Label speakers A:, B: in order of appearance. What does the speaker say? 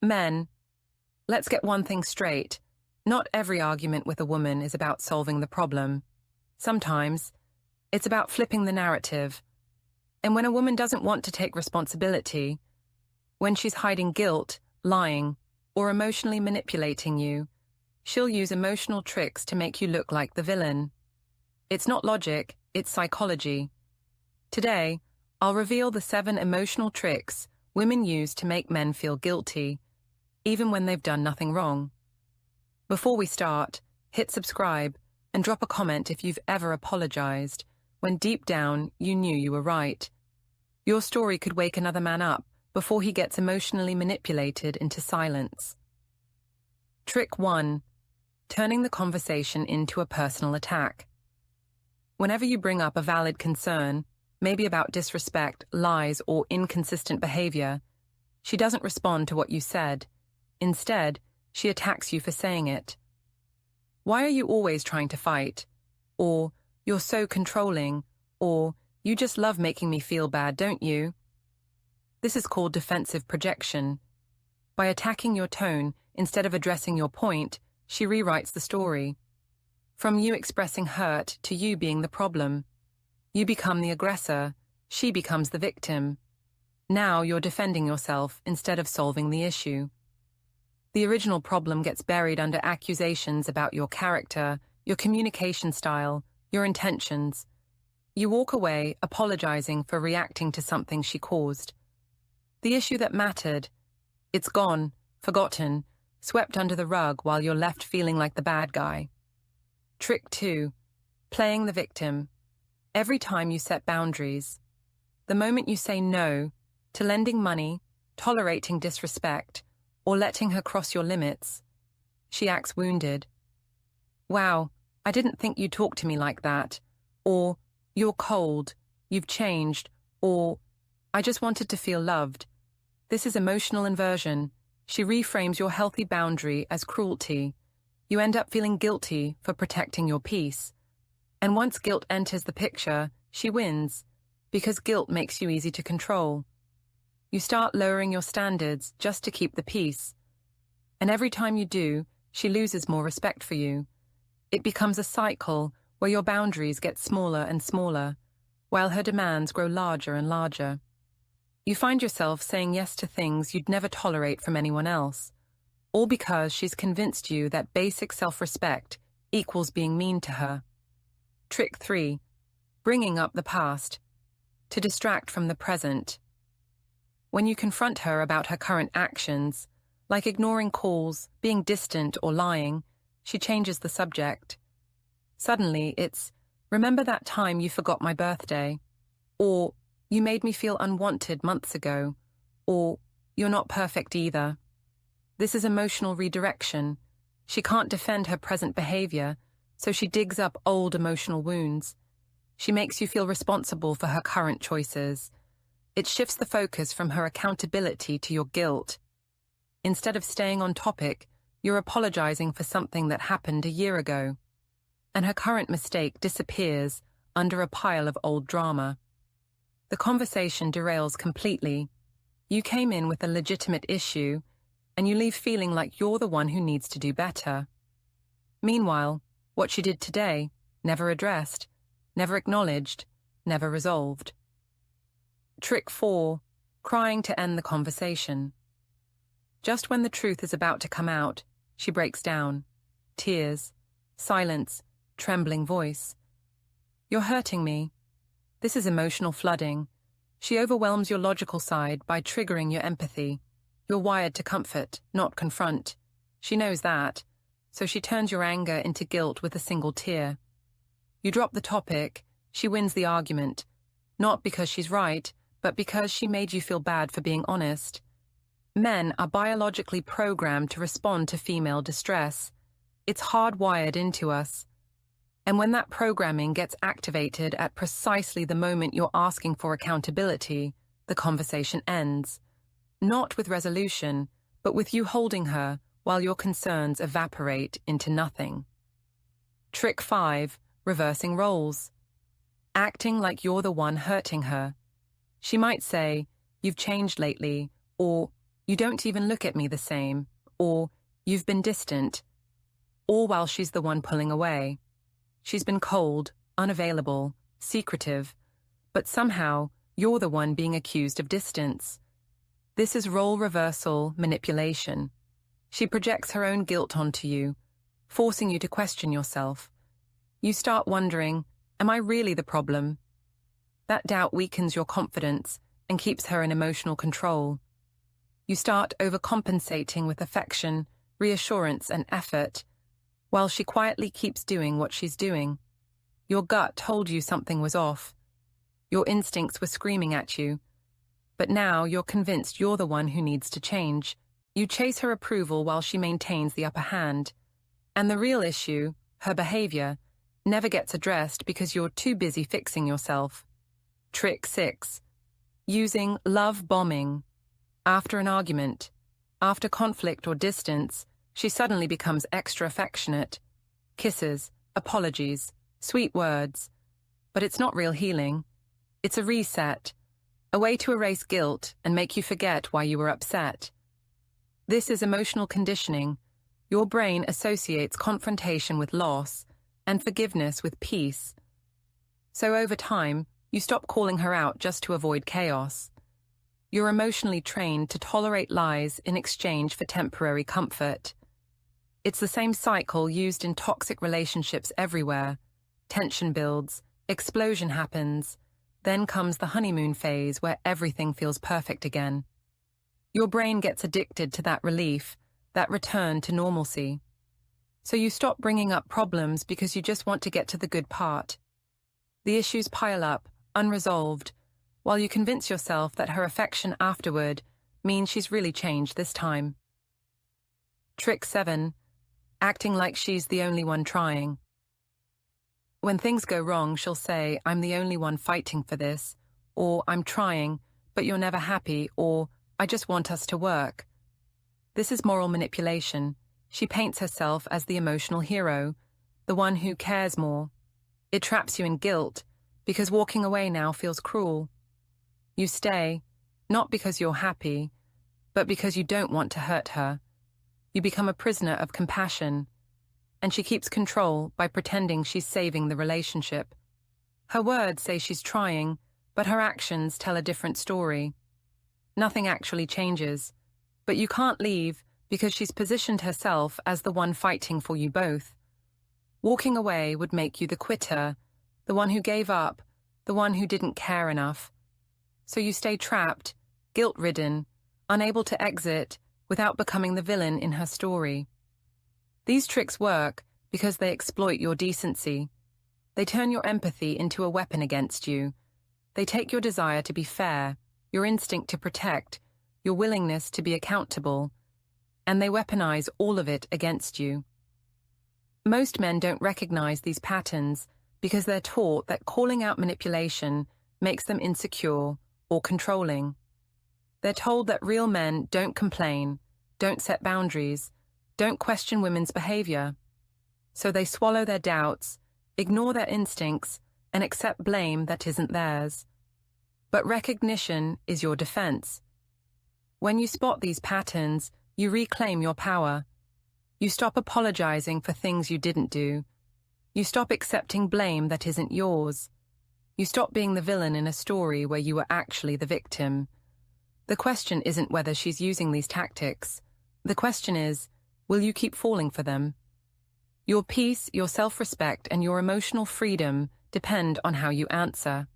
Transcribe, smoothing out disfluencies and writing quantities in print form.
A: Men, let's get one thing straight. Not every argument with a woman is about solving the problem. Sometimes, it's about flipping the narrative. And when a woman doesn't want to take responsibility, when she's hiding guilt, lying, or emotionally manipulating you, she'll use emotional tricks to make you look like the villain. It's not logic, it's psychology. Today, I'll reveal the 7 emotional tricks women use to make men feel guilty, even when they've done nothing wrong. Before we start, hit subscribe and drop a comment if you've ever apologized when deep down you knew you were right. Your story could wake another man up before he gets emotionally manipulated into silence. Trick 1. Turning the conversation into a personal attack. Whenever you bring up a valid concern, maybe about disrespect, lies, or inconsistent behavior, she doesn't respond to what you said. Instead, she attacks you for saying it. Why are you always trying to fight? Or, you're so controlling, or, you just love making me feel bad, don't you? This is called defensive projection. By attacking your tone instead of addressing your point, she rewrites the story. From you expressing hurt to you being the problem. You become the aggressor, she becomes the victim. Now you're defending yourself instead of solving the issue. The original problem gets buried under accusations about your character, your communication style, your intentions. You walk away apologizing for reacting to something she caused. The issue that mattered, it's gone, forgotten, swept under the rug while you're left feeling like the bad guy. Trick 2. Playing the victim. Every time you set boundaries, the moment you say no to lending money, tolerating disrespect, or letting her cross your limits, she acts wounded. Wow, I didn't think you'd talk to me like that. Or, you're cold, you've changed, or, I just wanted to feel loved. This is emotional inversion. She reframes your healthy boundary as cruelty. You end up feeling guilty for protecting your peace. And once guilt enters the picture, she wins, because guilt makes you easy to control. You start lowering your standards just to keep the peace. And every time you do, she loses more respect for you. It becomes a cycle where your boundaries get smaller and smaller, while her demands grow larger and larger. You find yourself saying yes to things you'd never tolerate from anyone else, all because she's convinced you that basic self-respect equals being mean to her. Trick 3. Bringing up the past. To distract from the present. When you confront her about her current actions, like ignoring calls, being distant, or lying, she changes the subject. Suddenly, it's, remember that time you forgot my birthday? Or, you made me feel unwanted months ago? Or, you're not perfect either. This is emotional redirection. She can't defend her present behavior, so she digs up old emotional wounds. She makes you feel responsible for her current choices. It shifts the focus from her accountability to your guilt. Instead of staying on topic, you're apologizing for something that happened a year ago. And her current mistake disappears under a pile of old drama. The conversation derails completely. You came in with a legitimate issue, and you leave feeling like you're the one who needs to do better. Meanwhile, what she did today, never addressed, never acknowledged, never resolved. Trick 4. Crying to end the conversation. Just when the truth is about to come out, she breaks down. Tears, silence, trembling voice. You're hurting me. This is emotional flooding. She overwhelms your logical side by triggering your empathy. You're wired to comfort, not confront. She knows that, so she turns your anger into guilt with a single tear. You drop the topic, she wins the argument, not because she's right, but because she made you feel bad for being honest. Men are biologically programmed to respond to female distress. It's hardwired into us. And when that programming gets activated at precisely the moment you're asking for accountability, the conversation ends. Not with resolution, but with you holding her while your concerns evaporate into nothing. Trick 5. Reversing roles. Acting like you're the one hurting her. She might say, "You've changed lately," or "You don't even look at me the same," or "You've been distant," all while she's the one pulling away. She's been cold, unavailable, secretive, but somehow you're the one being accused of distance. This is role reversal manipulation. She projects her own guilt onto you, forcing you to question yourself. You start wondering, am I really the problem? That doubt weakens your confidence and keeps her in emotional control. You start overcompensating with affection, reassurance, and effort, while she quietly keeps doing what she's doing. Your gut told you something was off. Your instincts were screaming at you. But now you're convinced you're the one who needs to change. You chase her approval while she maintains the upper hand. And the real issue, her behavior, never gets addressed because you're too busy fixing yourself. Trick 6. Using love bombing. After an argument, after conflict or distance, she suddenly becomes extra affectionate. Kisses, apologies, sweet words. But it's not real healing. It's a reset, a way to erase guilt and make you forget why you were upset. This is emotional conditioning. Your brain associates confrontation with loss and forgiveness with peace. So over time, you stop calling her out just to avoid chaos. You're emotionally trained to tolerate lies in exchange for temporary comfort. It's the same cycle used in toxic relationships everywhere. Tension builds, explosion happens, then comes the honeymoon phase where everything feels perfect again. Your brain gets addicted to that relief, that return to normalcy. So you stop bringing up problems because you just want to get to the good part. The issues pile up, unresolved, while you convince yourself that her affection afterward means she's really changed this time. Trick 7. Acting like she's the only one trying. When things go wrong, she'll say, "I'm the only one fighting for this," or "I'm trying, but you're never happy," or "I just want us to work." This is moral manipulation. She paints herself as the emotional hero, the one who cares more. It traps you in guilt, because walking away now feels cruel. You stay, not because you're happy, but because you don't want to hurt her. You become a prisoner of compassion, and she keeps control by pretending she's saving the relationship. Her words say she's trying, but her actions tell a different story. Nothing actually changes, but you can't leave because she's positioned herself as the one fighting for you both. Walking away would make you the quitter, the one who gave up, the one who didn't care enough. So you stay trapped, guilt-ridden, unable to exit without becoming the villain in her story. These tricks work because they exploit your decency. They turn your empathy into a weapon against you. They take your desire to be fair, your instinct to protect, your willingness to be accountable, and they weaponize all of it against you. Most men don't recognize these patterns because they're taught that calling out manipulation makes them insecure or controlling. They're told that real men don't complain, don't set boundaries, don't question women's behavior. So they swallow their doubts, ignore their instincts, and accept blame that isn't theirs. But recognition is your defense. When you spot these patterns, you reclaim your power. You stop apologizing for things you didn't do. You stop accepting blame that isn't yours. You stop being the villain in a story where you were actually the victim. The question isn't whether she's using these tactics. The question is, will you keep falling for them? Your peace, your self-respect, and your emotional freedom depend on how you answer.